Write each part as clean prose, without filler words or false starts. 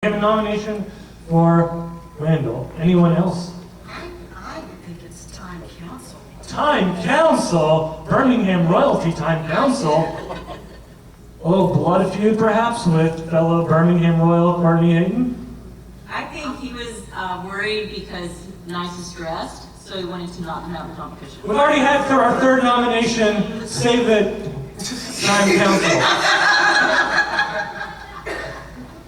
We have a nomination for Randall. Anyone else? I think it's Time Council. Time Council? Birmingham Royalty Time Council? A little blood feud, perhaps, with fellow Birmingham Royal Courtney Hayden? I think he was worried because Nice is stressed, so he wanted to not have the competition. We've already had our third nomination. Save it. Time Council.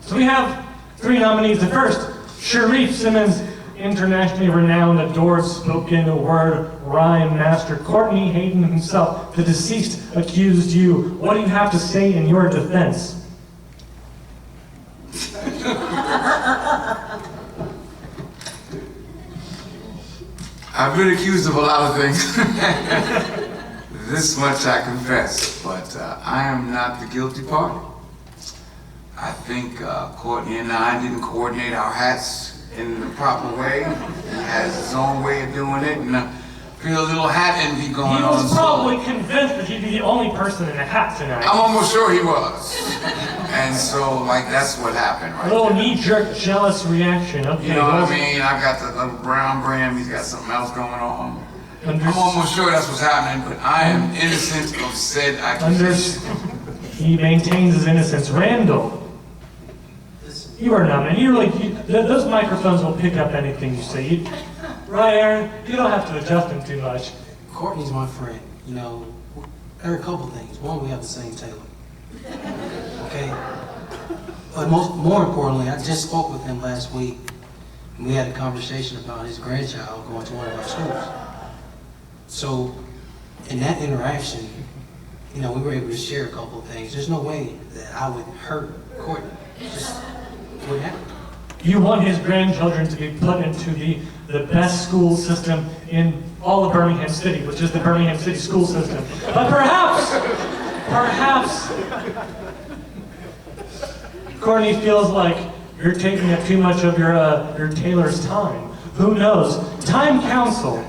So we have three nominees. The first, Sharif Simmons, internationally renowned, adored spoken word rhyme master. Courtney Hayden himself, the deceased, accused you. What do you have to say in your defense? I've been accused of a lot of things. This much I confess, but I am not the guilty party. I think Courtney and I didn't coordinate our hats in the proper way. He has his own way of doing it, and I feel a little hat envy going on. He was probably convinced that he'd be the only person in a hat tonight. I'm almost sure he was. And so, like, that's what happened, right? A little knee-jerk, jealous reaction. Okay, you know what I mean? I've got the little brown brim, he's got something else going on. I'm almost sure that's what's happening, but I am innocent of said accusation. He maintains his innocence. Randall, you are nominated. Those microphones will pick up anything you say. Right, Aaron? You don't have to adjust them too much. Courtney's my friend. You know, there are a couple things. One, we have the same tailor. Okay? But more importantly, I just spoke with him last week, and we had a conversation about his grandchild going to one of our schools. So, in that interaction, you know, we were able to share a couple of things. There's no way that I would hurt Courtney. Just what happened. You want his grandchildren to be put into the best school system in all of Birmingham City, which is the Birmingham City school system. But perhaps, Courtney feels like you're taking up too much of your tailor's time. Who knows? Time Council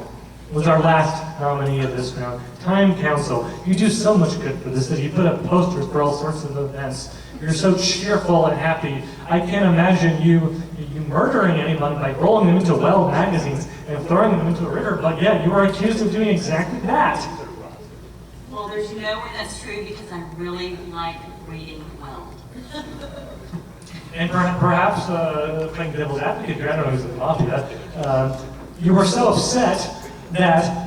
was our last nominee of this round. Time Council. You do so much good for the city. You put up posters for all sorts of events. You're so cheerful and happy. I can't imagine you murdering anyone by rolling them into Well magazines and throwing them into a river, but yet you are accused of doing exactly that. Well, there's no way that's true because I really like reading well. And perhaps, playing devil's advocate here, I don't know who's in the Mafia, you were so upset that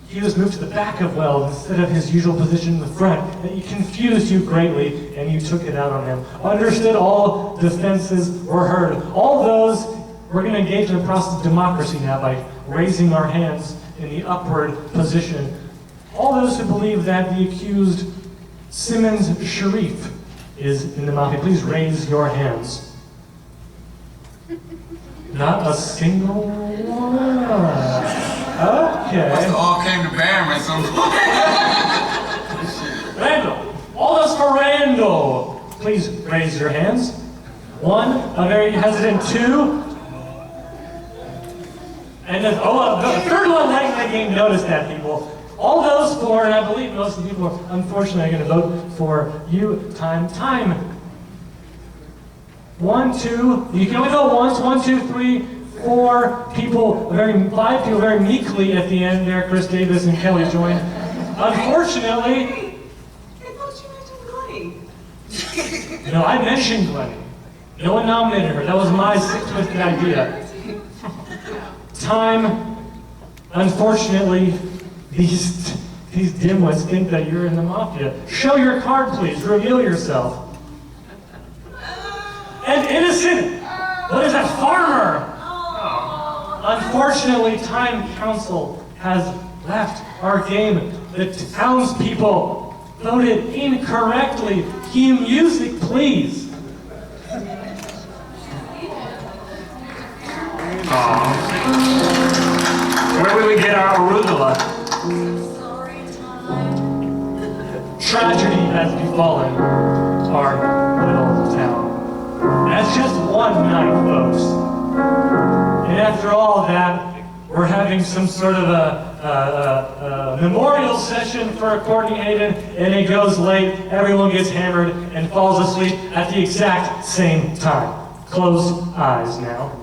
he was moved to the back of Wells instead of his usual position in the front, that he confused you greatly and you took it out on him. Understood, all defenses were heard. All those, we're going to engage in the process of democracy now by raising our hands in the upward position. All those who believe that the accused Simmons Sharif is in the Mafia, please raise your hands. Not a single one. Okay. Must have all came to Bam at some point. Randall. All those for Randall. Please raise your hands. One, a very hesitant two. And then, the third one late in the game noticed that, people. All those for, and I believe most of the people are unfortunately going to vote for you. Time. 1, 2, you can only vote once. 1, 2, 3, 4 people, 5 people very meekly at the end there. Chris Davis and Kelly joined. Unfortunately, I thought you mentioned Glennie. no, I mentioned Glennie. No one nominated her. That was my sick, twisted idea. Time, unfortunately, these dimwits think that you're in the Mafia. Show your card, please. Reveal yourself. And innocent, what is that, farmer? Unfortunately, Time Council has left our game. The townspeople voted incorrectly. Cue music, please. Where will we get our arugula? Tragedy has befallen our little town. That's just one night, folks. And after all that, we're having some sort of a memorial session for Courtney Hayden, and it goes late. Everyone gets hammered and falls asleep at the exact same time. Close eyes now.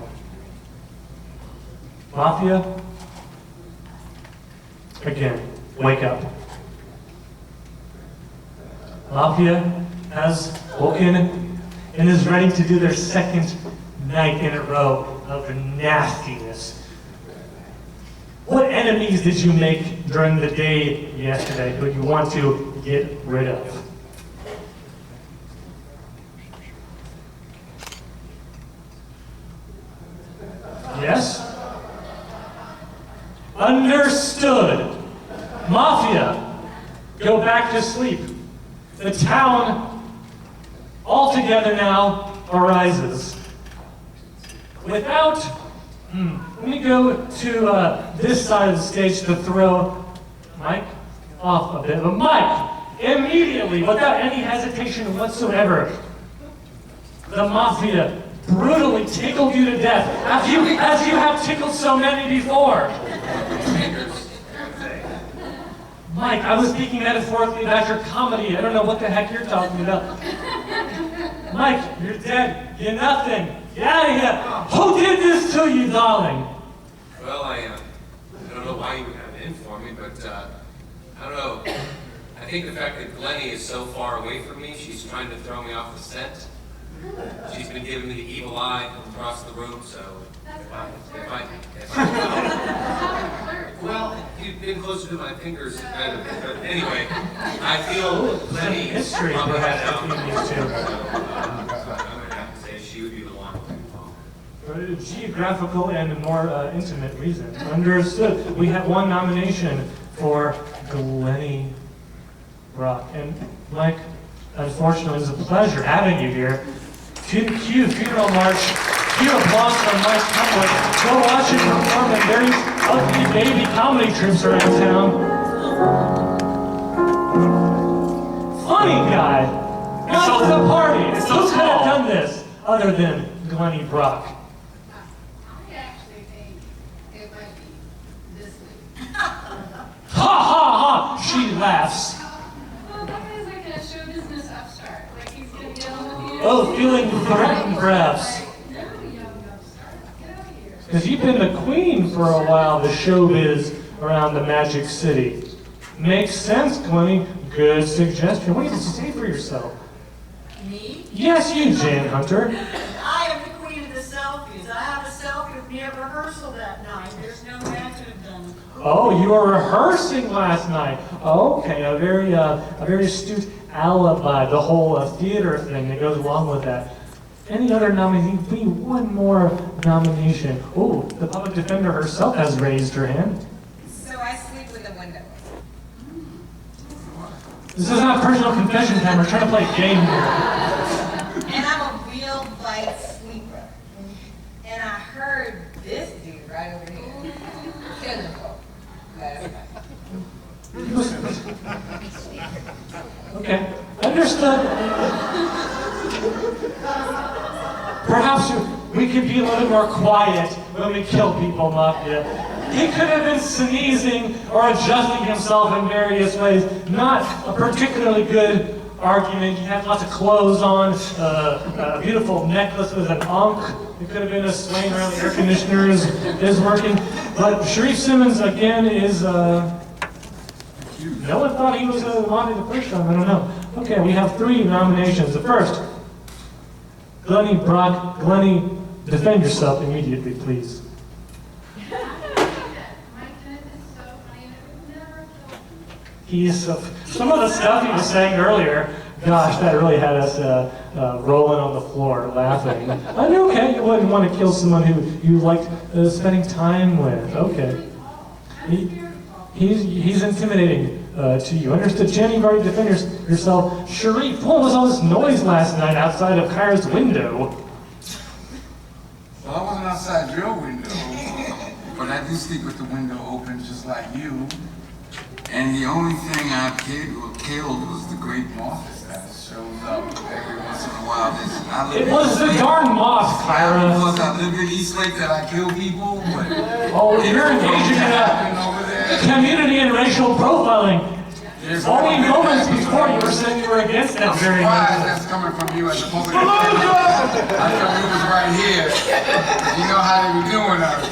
Mafia, again, wake up. Mafia has woken and is ready to do their second night in a row of nastiness. What enemies did you make during the day yesterday who you want to get rid of? Yes? Understood. Mafia, go back to sleep. The town, altogether now, arises. Without, let me go to this side of the stage to throw Mike off a bit. But Mike, immediately, without any hesitation whatsoever, the Mafia brutally tickled you to death, as you have tickled so many before. Mike, I was speaking metaphorically about your comedy. I don't know what the heck you're talking about. Mike, you're dead. You're nothing. Get out of here. Who did this to you, darling? Well, I don't know why you would have it in for me, but I don't know. I think the fact that Glennie is so far away from me, she's trying to throw me off the scent. She's been giving me the evil eye from across the room, so well, you've been closer to my fingers, kind of. But anyway, I feel Glennie history probably had it out. between these two. I'm gonna have to say she would be the one. For a geographical and more intimate reason. Understood. We have one nomination for Glennie Brock. And Mike, unfortunately, it was a pleasure having you here. Cue funeral march. Cue applause from Mike Cumberland. Go watch him perform in various ugly baby comedy trips around town. Funny guy. Not at the party. Who could have done this other than Glennie Brock? I actually think it might be this week. Ha ha ha! She laughs. Well, that guy's like a show business upstart. Like he's gonna get on with you. Oh, feeling threatened perhaps. No, young upstart. Get out of here. Because you've been the queen for a while, the showbiz around the Magic City. Makes sense, Glennie. Good suggestion. What do you have to say for yourself? Me? Yes, you, Jane Hunter. I am the queen of the selfies. I have a selfie with me at rehearsal that night. There's no man could have done it. Oh, you were rehearsing last night. Okay, a very astute alibi. The whole theater thing that goes along with that. Any other nominee? We need one more nomination. Oh, the public defender herself has raised her hand. So I sleep with a window. This is not personal confession time. We're trying to play a game here. And I'm a real light sleeper. And I heard this dude right over here killing folk last night. Okay, understood. Perhaps we could be a little bit more quiet when we kill people, Mafia. He could have been sneezing or adjusting himself in various ways. Not a particularly good argument. He had lots of clothes on, a beautiful necklace with an ankh. It could have been a swaying around the air conditioner is working. But Sharif Simmons, again, is... no one thought he was wanted the first time. I don't know. Okay, we have 3 nominations. The first, Glennie Brock. Glennie, defend yourself immediately, please. My kid is so funny and it would never kill me. He's some of the stuff he was saying earlier. Gosh, that really had us rolling on the floor laughing. Okay, you wouldn't want to kill someone who you liked spending time with. Okay, he's intimidating to you. Understood? Jen, you've already defended yourself. Sharif, what was all this noise last night outside of Kyra's window? Well, I wasn't outside your window, but I do sleep with the window open just like you. And the only thing I killed was the great moth that shows up every once in a while. It was the darn moth, Kyra. Because I live in East Lake that I kill people, but Oh, you're engaging in happened over there. community and racial profiling. Only moments before you were saying you were against that very Surprise movement. that's coming from you as opposed to I thought you was right here. You know how they were doing us.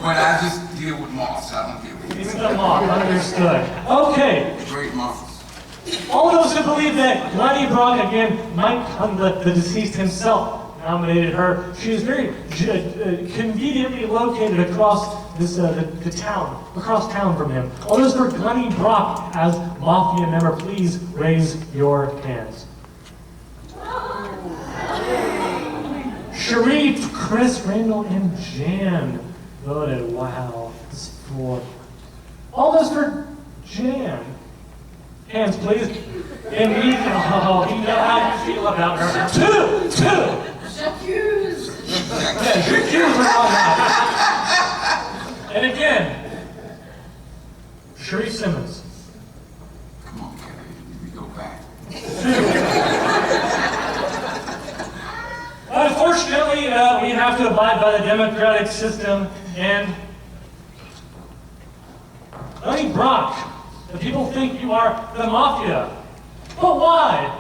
But I just deal with moths. I don't deal with Even the mob, understood. Okay, great moths. all those who believe that Glennie Brock, again, Mike Hundlett, the deceased himself, nominated her. She is very conveniently located across this the town, across town from him. All those for Glennie Brock as Mafia member, please raise your hands. Sharif, Chris, Randall, and Jan voted. Wow, this is 4. All those for Jan. Hands, please. And we, oh, we know how you feel about her. 2. Yeah, your cues are on that. And again, Sharif Simmons. Come on, Kerry. We go back. Unfortunately, we have to abide by the democratic system, and Glennie Brock, the people think you are the Mafia. But why?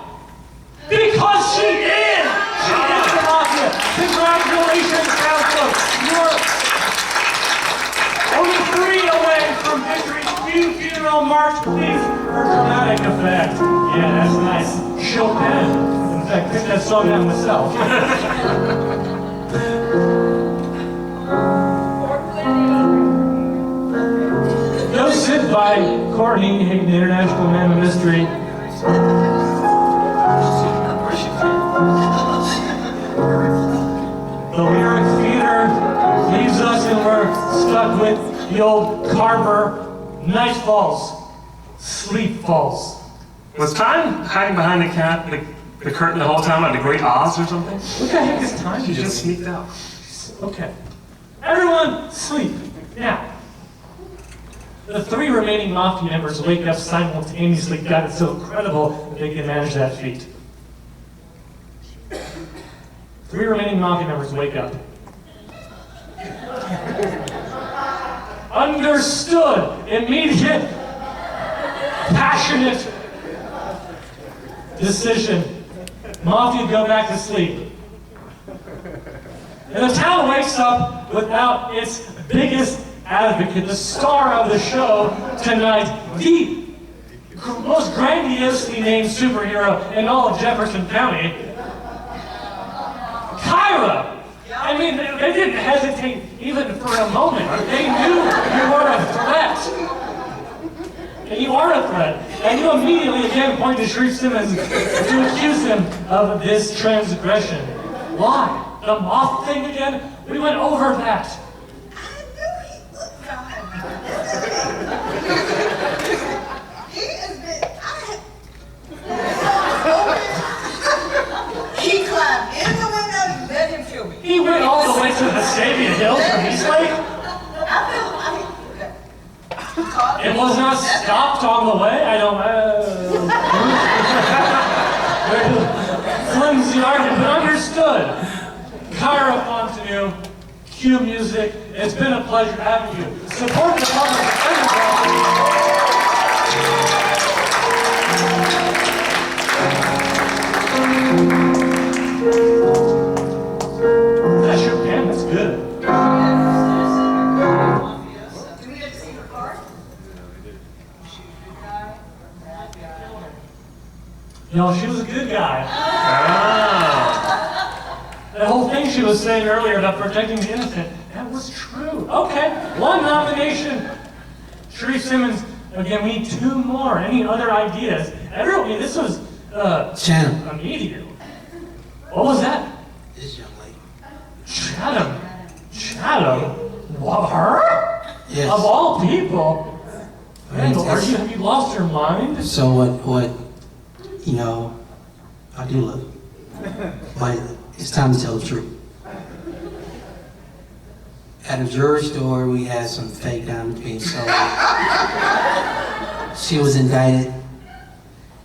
Because she is! She is the Mafia! Congratulations, Council! You're only 3 away from victory. Funeral march, please, for dramatic effect. Yeah, that's nice. Chopin. In fact, I picked that song out myself. Go sit by Courtney, the International Man of Mystery. The lyric theater leaves us and we're stuck with the old Carver Night Falls, Sleep Falls. Was time hiding behind the curtain the whole time like the Great Oz or something? What the heck is time? She just sneaked out. Okay. Everyone, sleep. Now, the 3 remaining Mafia members wake up simultaneously. God, it's so incredible that they can manage that feat. 3 remaining Mafia members wake up. Understood. Immediate, passionate decision. Mafia go back to sleep. And the town wakes up without its biggest advocate, the star of the show tonight, the most grandiosely named superhero in all of Jefferson County, Kyra. I mean, they didn't hesitate even for a moment. They knew you were a threat. And you are a threat. And you immediately again point to Sharif Simmons to accuse him of this transgression. Why? The moth thing again? We went over that. He climbed in the window, you let him kill me. He went all the way to the Sabia Hills from Eastlake. It was not stopped on the way. I don't flimsy argument, but understood. Kyra Fontenue, cue music. It's been a pleasure having you. Support the public defender's office. That's your pen. That's good. Do we get to see her card? No, she was a good guy. That whole thing she was saying earlier about protecting the innocent, that was true. Okay, 1 nomination. Sharif Simmons, again, we need 2 more. Any other ideas? Everyone, this was Chatham. immediate. What was that? This young lady. Chatham. Chatham? What, her? Yes. Of all people? Randall, have you lost your mind? So what, you know, I do love you. But it's time to tell the truth. At a jewelry store, we had some fake diamonds being sold. She was indicted.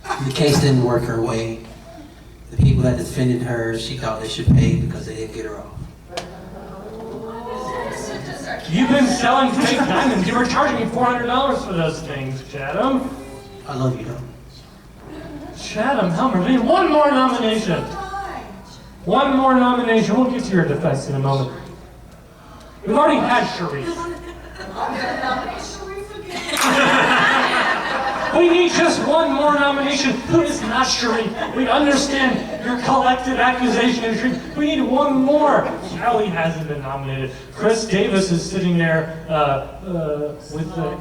The case didn't work her way. The people that defended her, she thought they should pay because they didn't get her off. You've been selling fake diamonds. You were charging me $400 for those things, Chatham. I love you, though. Chatham Helmer, we need one more nomination. One more nomination. We'll get to your defense in a moment. We've already had Sharif. We need just one more nomination. Who is not Sharif? We understand your collective accusation of Sharif. We need one more. Kelly hasn't been nominated. Chris Davis is sitting there with the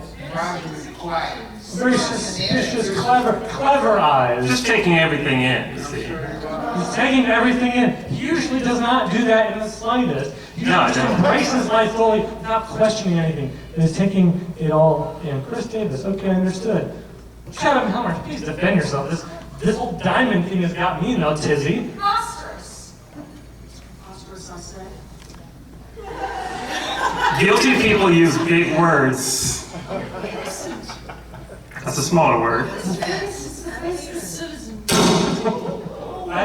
very suspicious, clever eyes. Just taking everything in, you see. He's taking everything in. He usually does not do that in the slightest. He No, just I don't. embraces life fully without questioning anything. And is taking it all in. Chris Davis, okay, understood. Chatham Helmer, please defend yourself. This whole diamond thing has got me in a tizzy. Phosphorus. Phosphorus, I said. Guilty people use big words. That's a smaller word. Citizen. I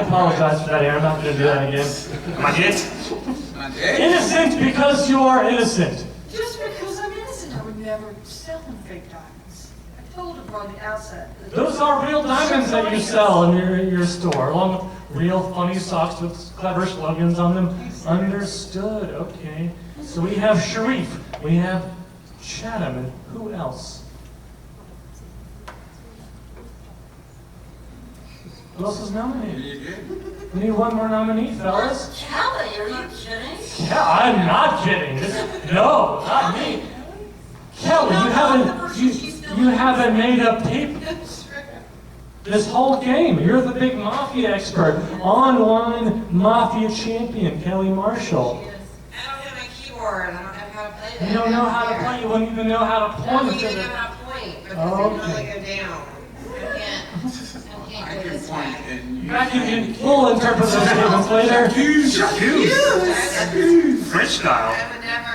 apologize for that, Aaron. I'm not going to do that again. Am I hit? Innocent because you are innocent. Just because I'm innocent, I would never sell them fake diamonds. I told her from the outset. that- Those are real diamonds that you sell in your store, along with real funny socks with clever slogans on them. Understood. Okay. So we have Sharif. We have Chatham. And who else? Who else is nominated? We need one more nominee, fellas. Kelly, are you kidding? Yeah, I'm not kidding. No, not me. Kelly, you haven't made a peep this whole game. You're the big Mafia expert, online Mafia champion, Kelly Marshall. I don't have my keyboard. I don't know how to play that. You don't know how to play. You wouldn't even know how to I don't point. even know how to point because Oh, I normally okay. go down. I can't go this way. Back in full interpret those statements later. French style. I would never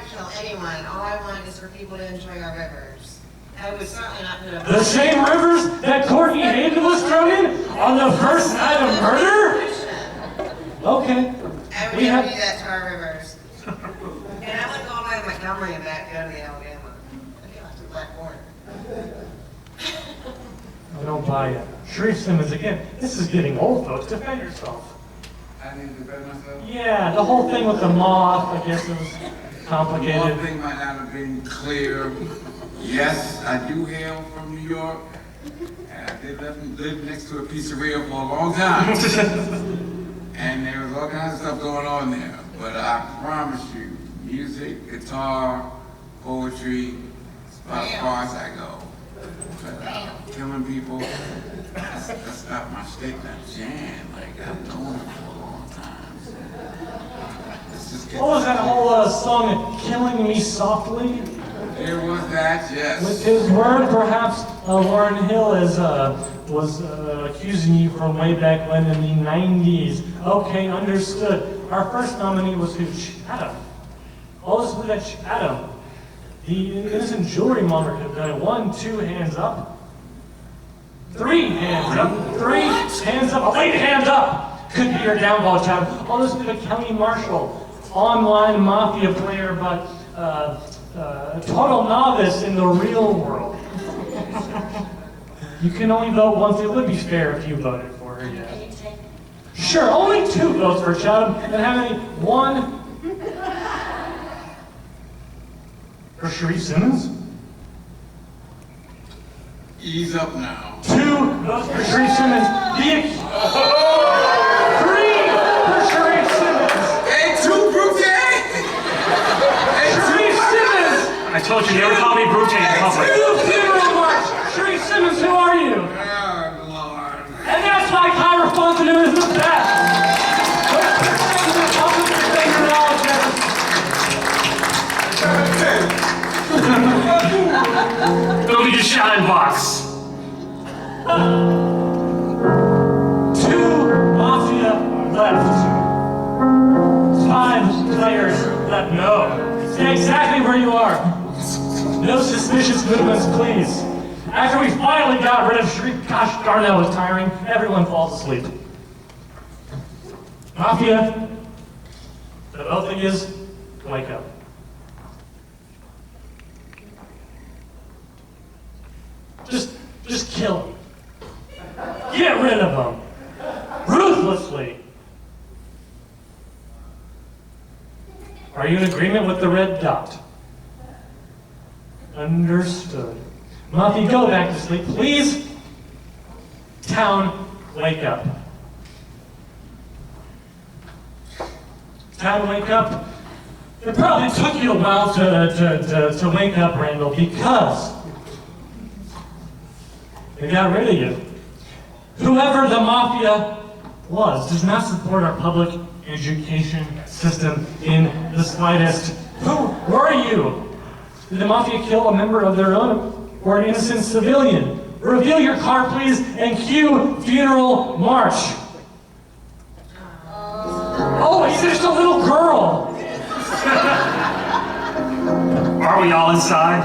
kill anyone. All I want is for people to enjoy our rivers. I would certainly not put a... The same rivers that Courtney Hayden was thrown in on the first night of murder? Okay. I would We never have- do that to our rivers. And I wouldn't go all the way to Montgomery and back, go to the Alabama. I feel like the Black Border. I don't buy it. Sharif Simmons again. This is getting old, folks. Defend yourself. I need to defend myself. Yeah, the whole thing with the moth, I guess it was One complicated. thing might not have been clear. Yes, I do hail from New York, and I did live next to a pizzeria for a long time. And there was all kinds of stuff going on there. But I promise you, music, guitar, poetry, it's about as far as I go. But killing people, that's not my stick, that jam. Like, I've known it for a long time. Let's just get What was that whole song, Killing Me Softly? There was that, yes. With his word, perhaps Lauryn Hill was accusing you from way back when in the 90s. Okay, understood. Our first nominee was who? Chatham. All this was that Chatham. The innocent jewelry monarch could have done it. 1, 2 hands up. 3 hands up. 3 hands up. 8 hands up. Could be your downfall, Chatham. All this was the Kelly Marshall, online Mafia player, but total novice in the real world. You can only vote once. It would be fair if you voted for her, yeah. Sure, only 2 votes for Chatham. And how many? 1 for Sharif Simmons. Ease up now. 2 votes for Sharif Simmons. 3 for Sharif Simmons. Hey, two Brute! Hey, Sharif Simmons. I told you, never call me Brute in public. 2 funeral march. Sharif Simmons, who are you? Oh, Lord. And that's why Kyra Fontenot is the best. Go get your shine box. 2 Mafia left. 5 players left. No. Stay exactly where you are. No suspicious movements, please. After we finally got rid of Sharif, gosh darn, that was tiring. Everyone falls asleep. Mafia, the vote thing is, wake up. Just kill him. Get rid of him. Ruthlessly. Are you in agreement with the red dot? Understood. Mafia, go back to sleep, please. Town, wake up. Town, wake up. It probably took you a while to wake up, Randall, because they got rid of you. Whoever the Mafia was does not support our public education system in the slightest. Who were you? Did the Mafia kill a member of their own or an innocent civilian? Reveal your card, please, and cue funeral march. Oh, he's just a little girl. Are we all inside?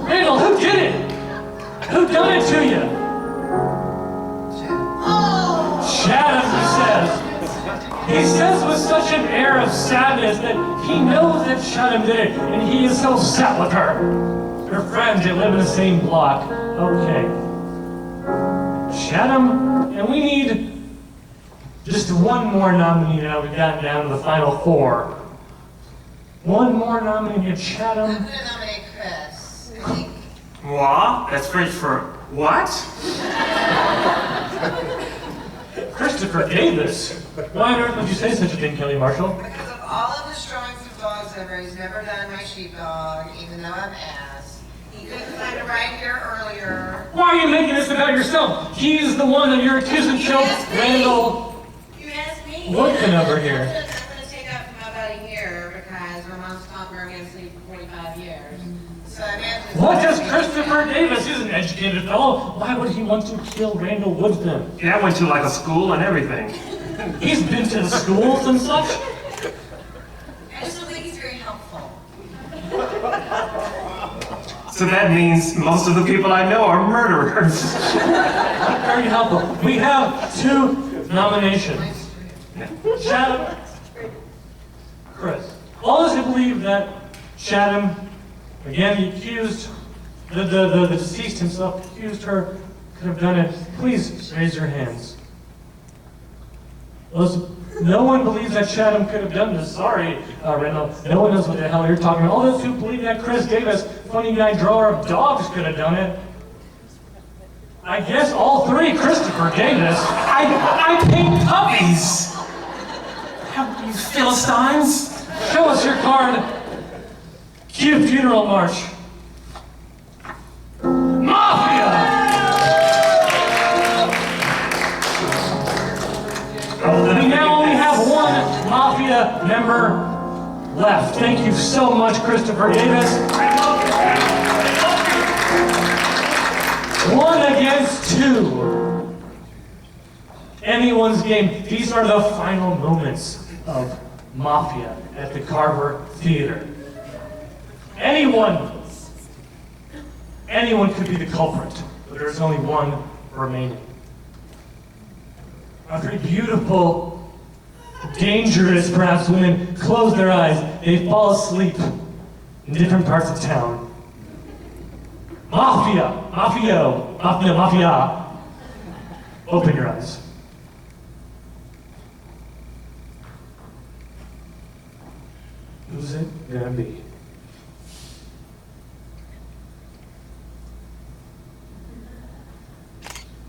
Randall, who did it? Who done it to you? Chatham, he says. He says with such an air of sadness that he knows that Chatham did it, and he is so set with her. Her friends, they live in the same block. Okay. Chatham, and we need just one more nominee now. We've gotten down to the final four. One more nominee here, Chatham. I'm gonna nominate Chris. I think What? That's French for what? Christopher Davis. Why on earth would you say such a thing, Kelly Marshall? because of all of the strongest of dogs ever, he's never done my sheepdog, even though I'm ass. He couldn't find a right here earlier. Why are you making this about yourself? He's the one that you're accusing You killed asked me. Randall You asked me. Woodson over here. I'm gonna take out from about a year because my mom's taught me I'm gonna sleep for 45 years. So I imagine. What does Christopher Davis? He's an educated fellow. Why would he want to kill Randall Woodson? Yeah, I went to like a school and everything. He's been to the schools and such. I just don't think he's very helpful. So that means most of the people I know are murderers. Very helpful. We have two nominations. Chatham, Chris. All of us believe that Chatham, again, the accused, the deceased himself, accused her, could have done it. Please raise your hands. No one believes that Chatham could have done this. Sorry, Randall. No one knows what the hell you're talking about. All those who believe that Chris Davis, funny guy drawer of dogs, could have done it. I guess all three, Christopher Davis. I paint puppies. Have you Philistines? Show us your card. Cue funeral march. Mafia! We now only have one Mafia member left. Thank you so much, Christopher Davis. One against two. Anyone's game. These are the final moments of Mafia at the Carver Theater. Anyone could be the culprit, but there's only one remaining. A very beautiful, dangerous, perhaps, women close their eyes. They fall asleep in different parts of town. Mafia. Open your eyes. Who's it gonna be?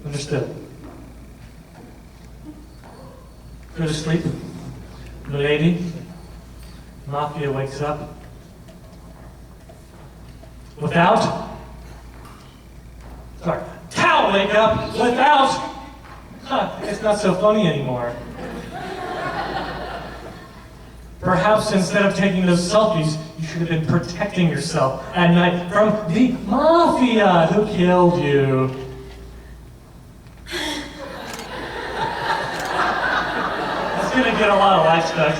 Understood. Go to sleep. The lady, Mafia wakes up. Tao wake up without. It's not so funny anymore. Perhaps instead of taking those selfies, you should have been protecting yourself at night from the Mafia who killed you. Gonna get a lot of likes, guys.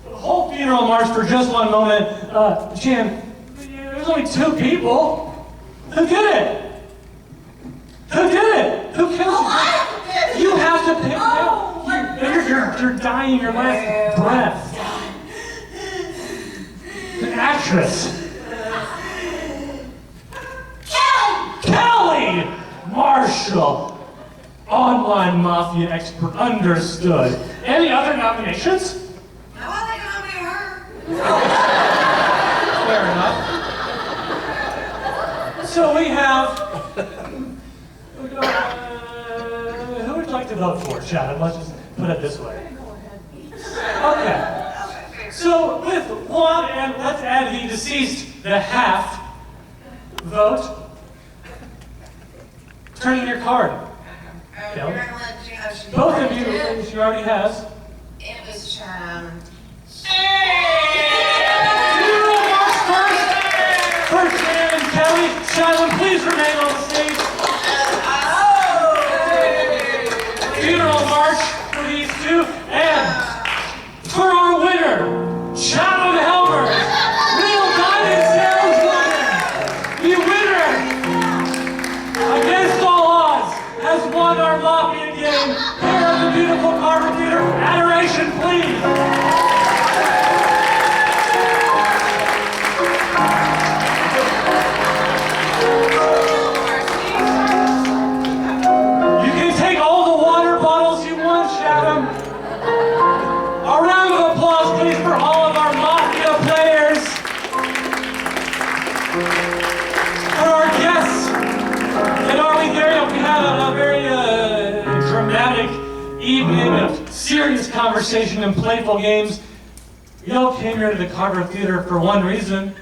The whole funeral march for just one moment. Jan, there's only two people. Who did it? Who did it? Who killed you? You have to pick them. You're dying your last breath. An actress. Marshall, online mafia expert, understood. Any other nominations? Now I think I'll be her. Fair enough. So we have, who would you like to vote for, Shannon? Let's just put it this way. Okay. So with one, and let's add the deceased, the half vote. Turn in your card. We're gonna let you know she. Both of you, she already has. It was, Funeral march first. First, Ann and Kelly. Shannon, please remain on the stage. Funeral march for these two. And for our winner, Shannon Helmer, real diamond saleswoman. The winner, against all odds, has won our Mafia game here at the beautiful Carver Theater. Adoration, please. You can take all the water bottles you want, Shadow. A round of applause, please, for all of our Mafia players. For our guests in Arlington area, we had a very dramatic evening of serious conversation and playful games. We all came here to the Carver Theater for one reason: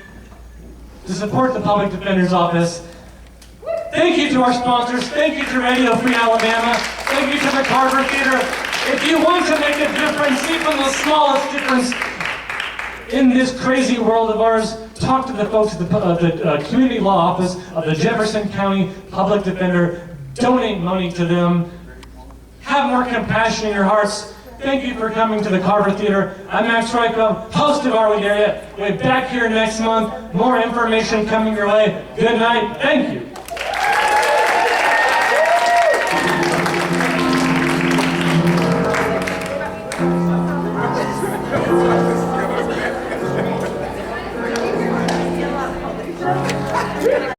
to support the Public Defender's Office. Thank you to our sponsors. Thank you to Radio Free Alabama. Thank you to the Carver Theater. If you want to make a difference, even the smallest difference in this crazy world of ours, talk to the folks at the Community Law Office of the Jefferson County Public Defender. Donate money to them. Have more compassion in your hearts. Thank you for coming to the Carver Theater. I'm Max Ryko, host of Arlington area. We'll be back here next month. More information coming your way. Good night. Thank you.